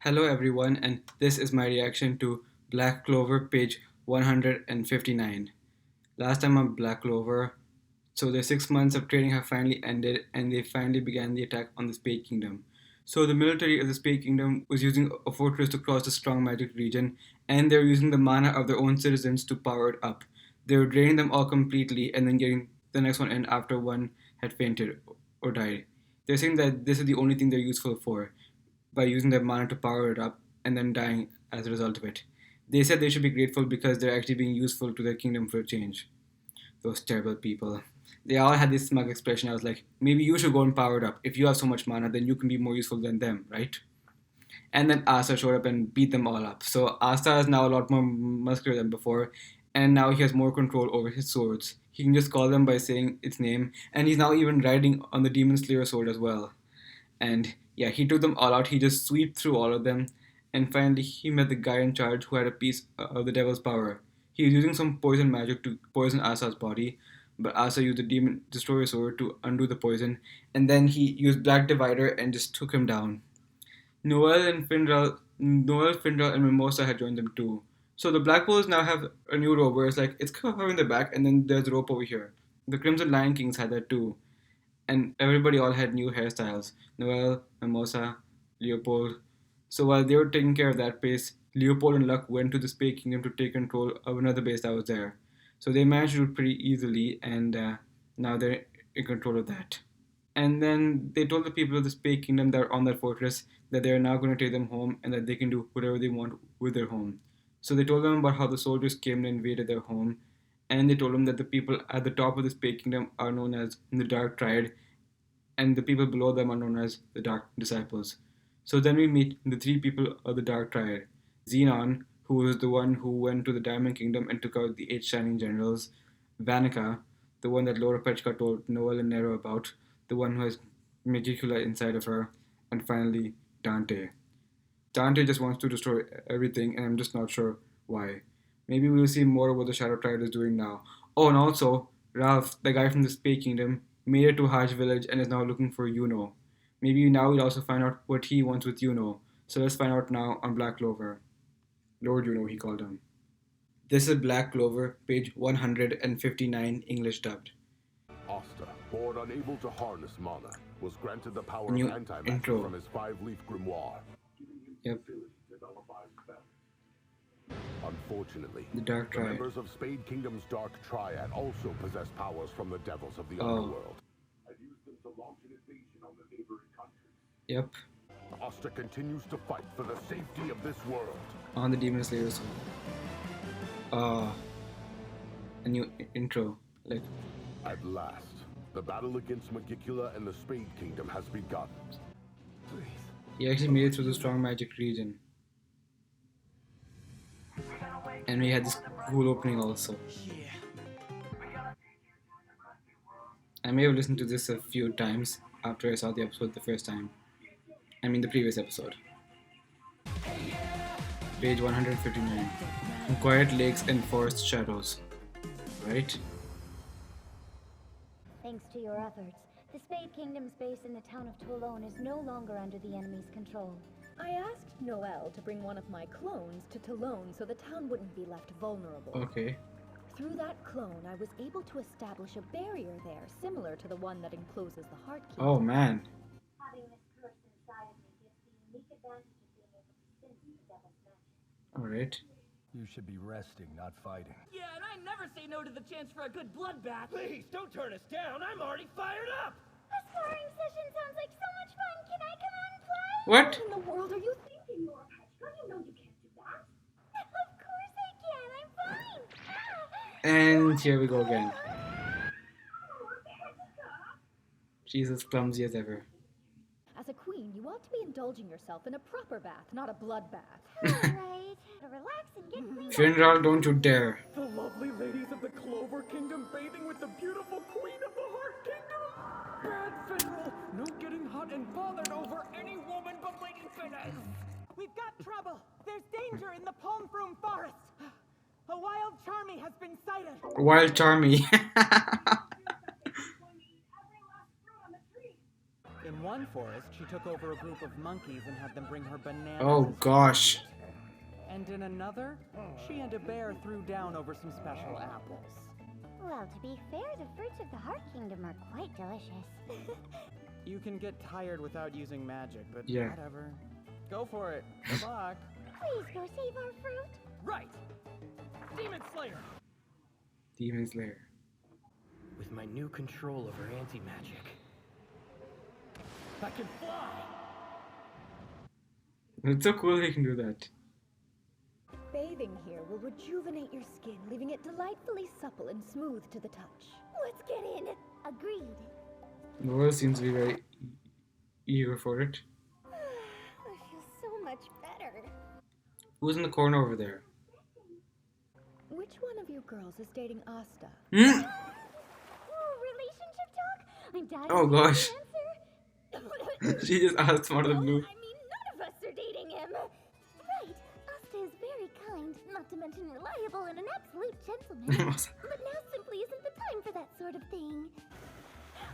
Hello everyone, and this is my reaction to Black Clover page 159. Last time on Black Clover, so their 6 months of training have finally ended and they finally began the attack on the Spade Kingdom. So the military of the Spade Kingdom was using a fortress to cross the strong magic region, and they were using the mana of their own citizens to power it up. They were draining them all completely and then getting the next one in after one had fainted or died. They're saying that this is the only thing they're useful for by using their mana to power it up and then dying as a result of it. They said they should be grateful because they're actually being useful to their kingdom for a change. Those terrible people. They all had this smug expression. I was like, maybe you should go and power it up. If you have so much mana, then you can be more useful than them, right? And then Asa showed up and beat them all up. So Asa is now a lot more muscular than before, and now he has more control over his swords. He can just call them by saying its name, and he's now even riding on the Demon Slayer sword as well. And yeah, he took them all out. He just swept through all of them, and finally he met the guy in charge who had a piece of the devil's power. He was using some poison magic to poison Asa's body, but Asa used the demon destroyer sword to undo the poison, and then he used Black Divider and just took him down. Noel, Finral, and Mimosa had joined them too. So the Black Bulls now have a new robe where it's like it's covering the back, and then there's a rope over here. The Crimson Lion Kings had that too, and everybody all had new hairstyles. Noel, Mimosa, Leopold. So while they were taking care of that base, Leopold and Luck went to the Spade Kingdom to take control of another base that was there. So they managed to do it pretty easily, and now they're in control of that. And then they told the people of the Spade Kingdom that are on that fortress that they are now going to take them home and that they can do whatever they want with their home. So they told them about how the soldiers came and invaded their home, and they told them that the people at the top of the Spade Kingdom are known as the Dark Triad, and the people below them are known as the Dark Disciples. So then we meet the three people of the Dark Triad: Xenon, who was the one who went to the Diamond Kingdom and took out the eight Shining Generals; Vanica, the one that Laura Pechka told Noel and Nero about, the one who has Magicula inside of her; and finally, Dante. Dante just wants to destroy everything, and I'm just not sure why. Maybe we'll see more of what the Shadow Triad is doing now. Oh, and also, Ralph, the guy from the Spade Kingdom, made it to Hajj village and is now looking for Yuno. Maybe now we'll also find out what he wants with Yuno. So let's find out now on Black Clover. Lord Yuno, he called him. This is Black Clover, page 159, English dubbed. Asta, born unable to harness mana, was granted the power New of antimatter intro. from his five-leaf grimoire. Yep. Unfortunately, The Dark the Triad. members of Spade Kingdom's Dark Triad also possess powers from the devils of the Oh. underworld. And used them to launch an invasion on the neighboring countries. Yep. Asta continues to fight for the safety of this world. On the Demon Slayer sword. A new intro. Like, At last, the battle against Magicula and the Spade Kingdom has begun. he actually made it through the strong magic region. And we had this cool opening also. I may have listened to this a few times after I saw the episode the first time. I mean the previous episode. Page 159. Quiet lakes and forest shadows. Right? Thanks to your efforts, the Spade Kingdom's base in the town of Toulon is no longer under the enemy's control. I asked Noel to bring one of my clones to Toulon so the town wouldn't be left vulnerable. Okay. Through that clone, I was able to establish a barrier there similar to the one that encloses the Heart Key. Oh man. Having this curse inside of me gives the unique advantage of being able to sense the devil's magic. Alright. You should be resting, not fighting. Yeah, and I never say no to the chance for a good bloodbath. Please, don't turn us down. I'm already fired up. A sparring session sounds like so much fun. Can I come out and play? What? What in the world are you Thinking, Laura Pechka, you know you can't do that. Of course I can. I'm fine. And here we go again. She's as clumsy as ever. As a queen, you ought to be indulging yourself in a proper bath, not a bloodbath. Alright. Relax and get cleaned up. Finral, don't you dare. The lovely ladies of the Clover Kingdom bathing with the beautiful Queen of the Heart Kingdom. Bad Finral, no getting hot and bothered over any woman but Lady Finesse. We've got trouble. There's danger in the Palm Froom Forest. A wild Charmy has been sighted. Wild Charmy. In one forest, she took over a group of monkeys and had them bring her bananas. Oh as gosh. food. And in another, she and a bear threw down over some special apples. Well, to be fair, the fruits of the Heart Kingdom are quite delicious. You can get tired without using magic, but Yeah. whatever. Go for it. Good luck. Please go save our fruit. Right. Demon Slayer. Demon Slayer. With my new control over anti-magic, I can fly. It's so cool he can do that. Bathing here will rejuvenate your skin, leaving it delightfully supple and smooth to the touch. Let's get in. Agreed. Noel seems to be very eager for it. I feel so much better. Who's in the corner over there? Which one of you girls is dating Asta? Hmm? Oh, relationship talk? I'm dying Oh, to hear gosh. the answer. She just asked out of the Well, blue. I mean, none of us are dating him. Right. Asta is very kind, not to mention reliable and an absolute gentleman. But now simply isn't the time for that sort of thing.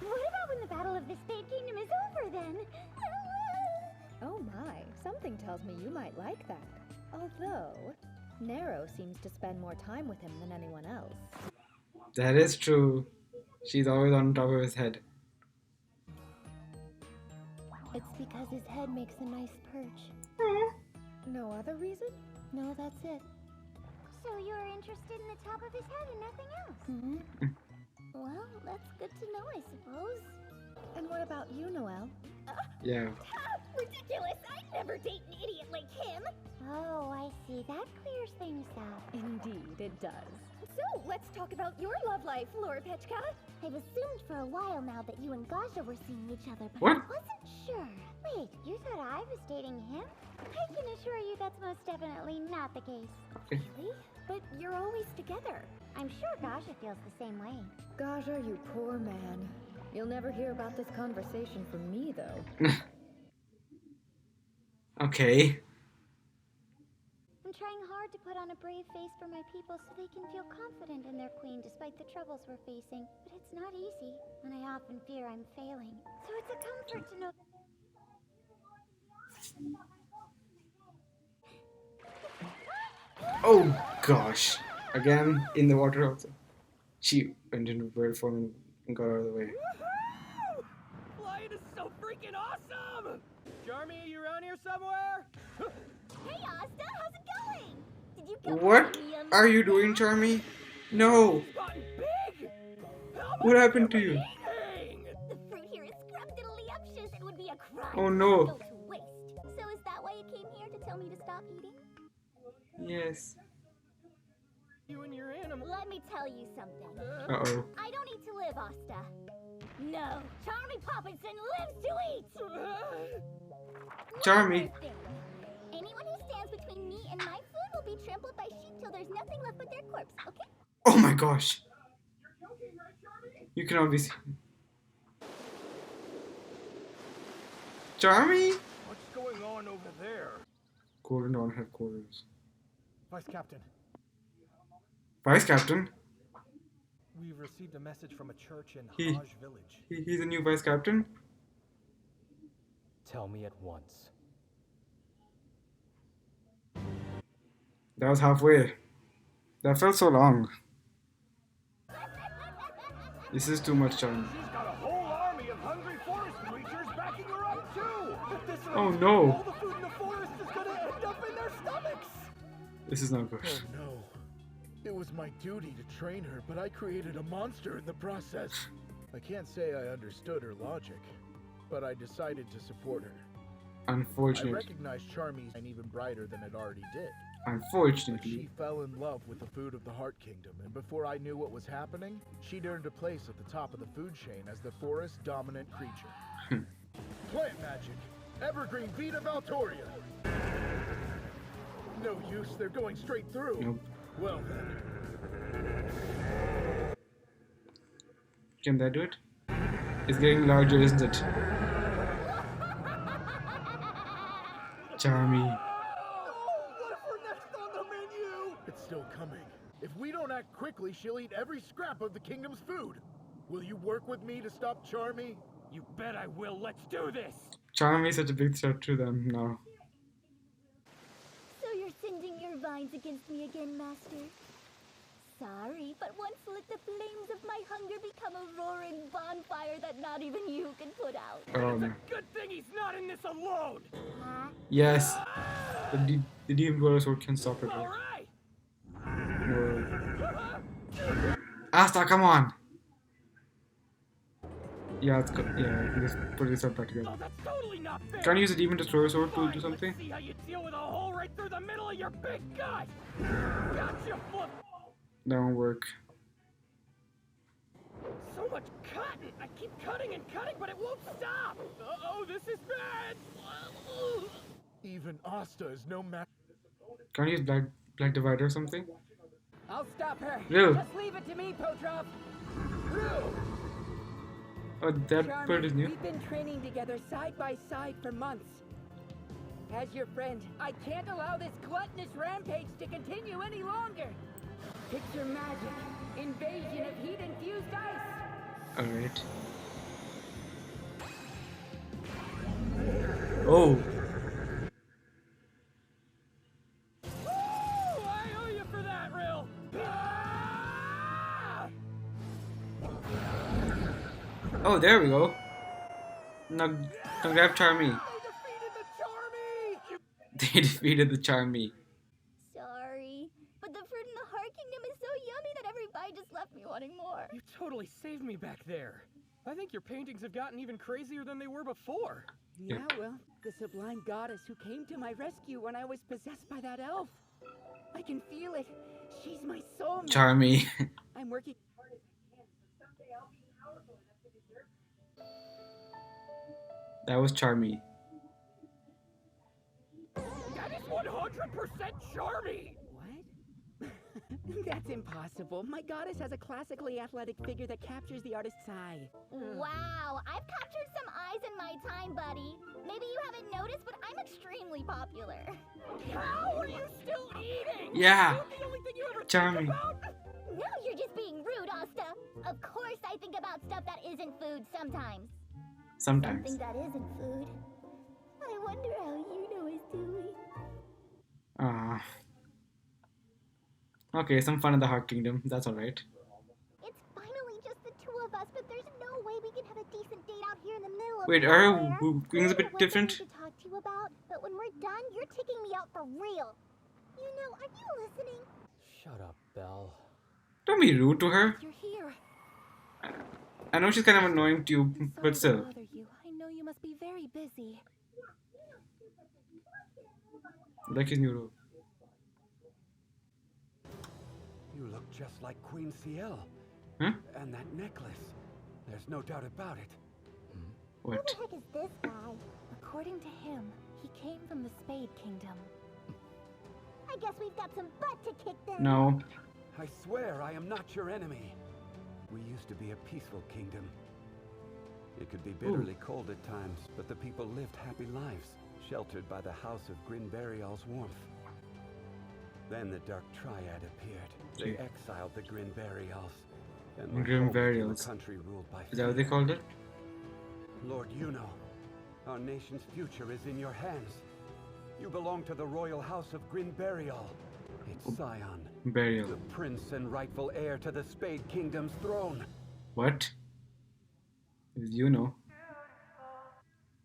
What about when the Battle of the Spade Kingdom is over, then? Oh my, something tells me you might like that. Although, Nero seems to spend more time with him than anyone else. That is true. She's always on top of his head. It's because his head makes a nice perch. No other reason? No, that's it. So you're interested in the top of his head and nothing else? Mm-hmm. Well, that's good to know, I suppose. And what about you, Noelle? Yeah. Ridiculous! I'd never date an idiot like him! Oh, I see. That clears things up. Indeed, it does. So, let's talk about your love life, Laura Petchka. I've assumed for a while now that you and Gaja were seeing each other, but What? I wasn't sure. Wait, you thought I was dating him? I can assure you that's most definitely not the case. Really? But you're always together. I'm sure Gaja feels the same way. Gaja, you poor man. You'll never hear about this conversation from me, though. Okay. I'm trying hard to put on a brave face for my people so they can feel confident in their queen despite the troubles we're facing. But it's not easy, and I often fear I'm failing. So it's a comfort to know that Oh gosh. Again, in the water also. She went into bird form and got out of the way. Woohoo! Flying is so freaking awesome! Jarmy, you around here somewhere? Hey, Asta, how's it going? Did you come What from the, are you doing, Charmy? No! Gotten big! How What much happened to am I you? The eating? fruit here is scrumptiddlyumptious. It would be a crime Oh, to no. go to waste. So is that why you came here to tell me to stop eating? Yes. You and your animal. Let me tell you something. Uh-oh. I don't need to live, Asta. No, Charmy Poppinson lives to eat. Charmy. One more thing. Anyone who stands between me and my food will be trampled by sheep till there's nothing left but their corpse, okay? Oh my gosh. You cannot be seen. Charmy? What's going on over there? Golden Dawn headquarters. Vice Captain, Vice Captain? we've received a message from a church in He- Hajj village. He's a new Vice Captain? tell me at once. That was halfway. That felt so long. This is too much, Charmy. She's got a whole army of hungry forest creatures backing her up too. If this Oh, rains, no. all the food in the forest is gonna end up in their stomachs. This is not good. Oh no. It was my duty to train her, but I created a monster in the process. I can't say I understood her logic, but I decided to support her. I Unfortunately. recognized Charmy's and even brighter than it already did. But she Unfortunately. fell in love with the food of the Heart Kingdom, and before I knew what was happening, she'd earned a place at the top of the food chain as the forest's dominant creature. Plant magic! Evergreen Vita Valtoria! No use, they're going straight through. Nope. Well then. Can that do it? It's getting larger, isn't it? Charmy. What if we're next on the menu? It's still coming. If we don't act quickly, she'll eat every scrap of the kingdom's food. Will you work with me to stop Charmy? You bet I will. Let's do this. Charmy is such a big threat to them now. So you're sending your vines against me again, Master? Sorry, but once let the flames of my hunger become a roaring bonfire that not even you can put out. It's a good thing he's not in this alone. Huh? Yes. The Demon Dweller sword can stop it. All Right? right. Asta, come on! Yeah, it's good. Yeah, just put this up back together. Oh, that's totally not fair. Can't you use a Demon Destroyer sword to Fine, do something? Let's see how you deal with a hole right through the middle of your big gut. Gotcha, flip. That won't work. So much cotton. I keep cutting and cutting, but it won't stop. Uh-oh, this is bad. Even Asta is no match. Can't you use Black Divider or something? I'll stop her. Rue. Just leave it to me, Potrov. Rue! Oh, that Charmy, bird is new. we've been training together side by side for months. As your friend, I can't allow this gluttonous rampage to continue any longer. Picture magic. Invasion of heat-infused ice. Alright. Oh! I owe you for that, Rill. Ah! Oh, there we go. Now grab Charmy. They defeated the Charmy. Sorry, but the fruit in the Heart Kingdom is so yummy that every bite just left me wanting more. You totally saved me back there. I think your paintings have gotten even crazier than they were before. Yeah, well, the sublime goddess who came to my rescue when I was possessed by that elf. I can feel it. She's my soulmate. Charmy. I'm working. That was Charmy. That is 100% Charmy! What? That's impossible. My goddess has a classically athletic figure that captures the artist's eye. Wow, I've captured some eyes in my time, buddy. Maybe you haven't noticed, but I'm extremely popular. How are you still eating? Yeah. Food the only thing you ever Charmy. think about? Now you're just being rude, Asta. Of course I think about stuff that isn't food sometimes. Sometimes. Something that isn't food. I wonder how Yuno is doing. Ah. Okay, some fun in the Heart Kingdom. That's alright. It's finally just the two of us, but there's no way we can have a decent date out here in the middle of Wait, are nowhere. her wings a bit I know different? what I need to talk to you about, but when we're done, you're taking me out for real. Yuno, are you listening? Shut up, Belle. Don't be rude to her. You're here. I know she's kind of annoying to you, but Sorry still. to bother you. I know you must be very busy. Like his new robe. You look just like Queen Ciel. Huh? And that necklace. There's no doubt about it. Who What? the heck is this guy? According to him, he came from the Spade Kingdom. I guess we've got some butt to kick then. No. I swear I am not your enemy. We used to be a peaceful kingdom. It could be bitterly cold at times, but the people lived happy lives, sheltered by the house of Grinbarial's warmth. Then the Dark Triad appeared. They Gee. exiled the Grinbarials, and the whole became a Grinbarials. country ruled by Is that what they fear. called it? Lord Yuno, our nation's future is in your hands. You belong to the royal house of Grinbarial, its scion, Burial. the prince and rightful heir to the Spade Kingdom's throne. What? You know.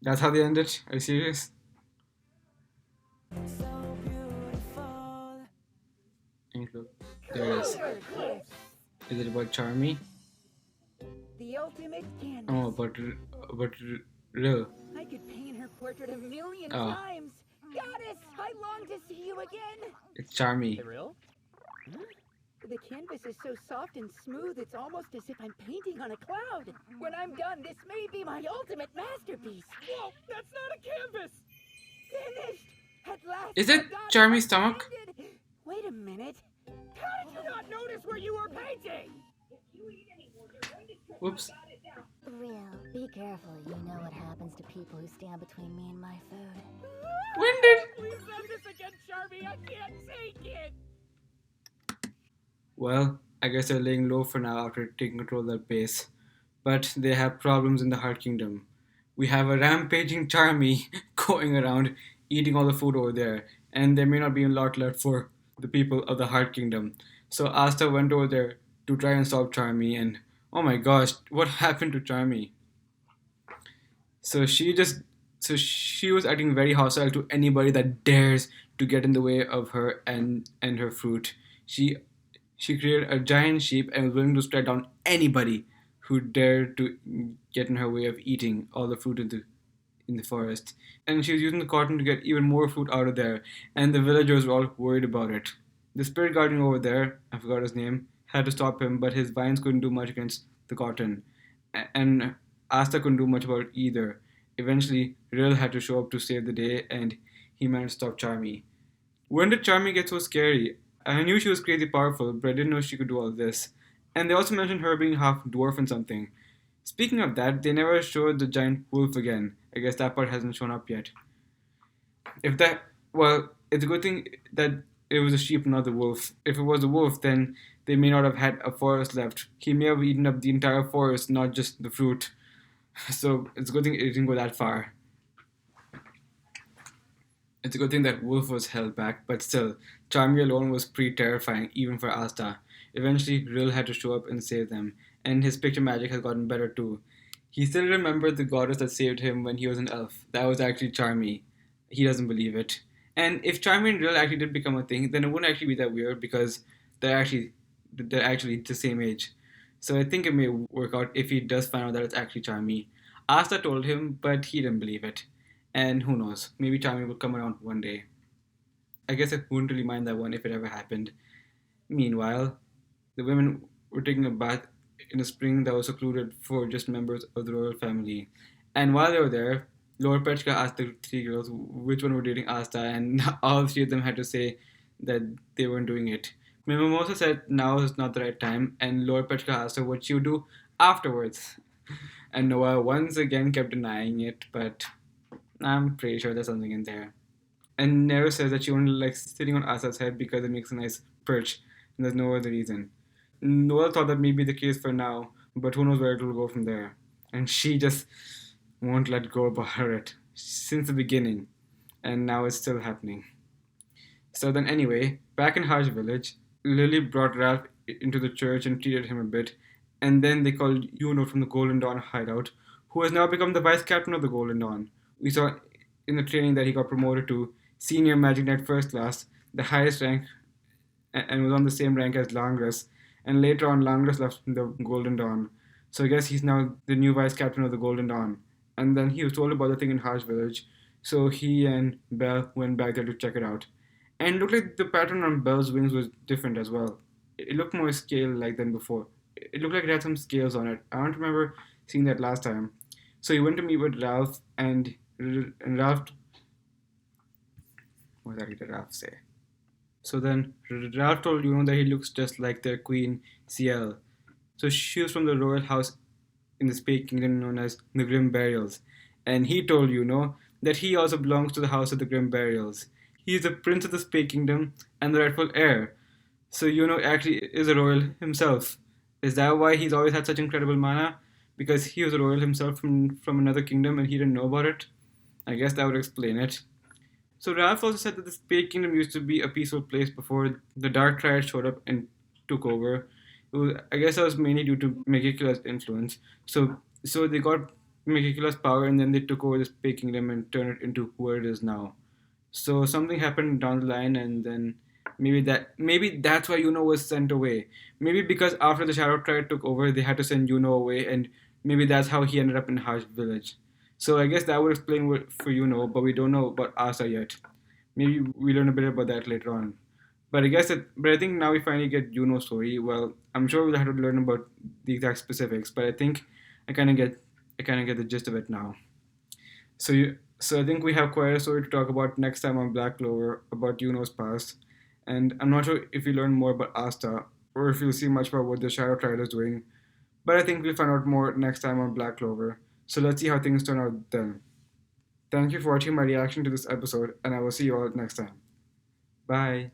That's how they end it? Are you serious? Ain't look. There it is. Is it about Charmy? The ultimate canvas. Oh, but real. I could paint her portrait a million Oh. times. Goddess, I long to see you again. It's Charmy. Rill? The canvas is so soft and smooth, it's almost as if I'm painting on a cloud. When I'm done, this may be my ultimate masterpiece. Whoa, that's not a canvas! Finished! At last! Is my it goddess Charmy's has stomach? ended. Wait a minute. How did you not notice where you were painting? Whoops. Real, be careful. You know what happens to people who stand between me and my food. When did? Please not this again, Charmy. I can't take it. Well, I guess they're laying low for now after taking control of that base. but they have problems in the Heart Kingdom. We have a rampaging Charmy going around eating all the food over there, and there may not be a lot left for the people of the Heart Kingdom. So Asta went over there to try and stop Charmy, and oh my gosh, what happened to Charmy? So she just so she was acting very hostile to anybody that dares to get in the way of her and her fruit. She she created a giant sheep and was willing to strike down anybody who dared to get in her way of eating all the fruit in the forest. And she was using the cotton to get even more fruit out of there, and the villagers were all worried about it. The spirit guardian over there, I forgot his name, had to stop him, but his vines couldn't do much against the cotton. And Asta couldn't do much about it either. Eventually, Rill had to show up to save the day, and he managed to stop Charmy. When did Charmy get so scary? I knew she was crazy powerful, but I didn't know she could do all this. And they also mentioned her being half dwarf and something. Speaking of that, they never showed the giant wolf again. I guess that part hasn't shown up yet. If that, well, it's a good thing that it was a sheep, not the wolf. If it was a wolf, then they may not have had a forest left. He may have eaten up the entire forest, not just the fruit. So it's a good thing it didn't go that far. It's a good thing that Wolf was held back, but still, Charmy alone was pretty terrifying, even for Asta. Eventually, Rill had to show up and save them, and his picture magic has gotten better too. He still remembered the goddess that saved him when he was an elf. That was actually Charmy. He doesn't believe it. And if Charmy and Rill actually did become a thing, then it wouldn't actually be that weird because they're actually the same age. So I think it may work out if he does find out that it's actually Charmy. Asta told him, but he didn't believe it. And who knows, maybe Charmy will come around one day. I guess I wouldn't really mind that one if it ever happened. Meanwhile, the women were taking a bath in a spring that was secluded for just members of the royal family. And while they were there, Lord Petchka asked the three girls which one were dating Asta, and all three of them had to say that they weren't doing it. Mimosa said now is not the right time, and Lord Petchka asked her what she would do afterwards. And Noah once again kept denying it, but I'm pretty sure there's something in there. And Nero says that she only likes sitting on Asa's head because it makes a nice perch, and there's no other reason. Noel thought that may be the case for now, but who knows where it will go from there. And she just won't let go about it since the beginning, and now it's still happening. So then, anyway, back in Hajj village, Lily brought Ralph into the church and treated him a bit, and then they called Yuno from the Golden Dawn hideout, who has now become the vice captain of the Golden Dawn. We saw in the training that he got promoted to Senior Magic Knight First Class, the highest rank, and was on the same rank as Langras. And later on, Langras left the Golden Dawn. So I guess he's now the new vice captain of the Golden Dawn. And then he was told about the thing in Harsh Village, so he and Belle went back there to check it out. And it looked like the pattern on Belle's wings was different as well. It looked more scale-like than before. It looked like it had some scales on it. I don't remember seeing that last time. So he went to meet with Ralph, and Ralph... What exactly did Ralph say? So then Ralph told Yuno that he looks just like their queen, Ciel. So she was from the royal house in the Spade Kingdom known as the Grim Burials. And he told Yuno that he also belongs to the house of the Grim Burials. He is the prince of the Spade Kingdom and the rightful heir. So Yuno actually is a royal himself. Is that why he's always had such incredible mana? Because he was a royal himself from another kingdom and he didn't know about it? I guess that would explain it. So Ralph also said that the Spade Kingdom used to be a peaceful place before the Dark Triad showed up and took over. I guess that was mainly due to Megicula's influence. So they got Megicula's power and then they took over the Spade Kingdom and turned it into who it is now. So something happened down the line and then maybe that's why Yuno was sent away. Maybe because after the Shadow Triad took over, they had to send Yuno away, and maybe that's how he ended up in Harsh Village. So I guess that would explain what for Yuno, but we don't know about Asa yet. Maybe we learn a bit about that later on. But I think now we finally get Yuno's story. Well, I'm sure we'll have to learn about the exact specifics, but I think I kind of get the gist of it now. So I think we have quite a story to talk about next time on Black Clover about Yuno's past. And I'm not sure if we learn more about Asta or if we'll see much about what the Shadow Triad is doing. But I think we'll find out more next time on Black Clover. So let's see how things turn out then. Thank you for watching my reaction to this episode, and I will see you all next time. Bye.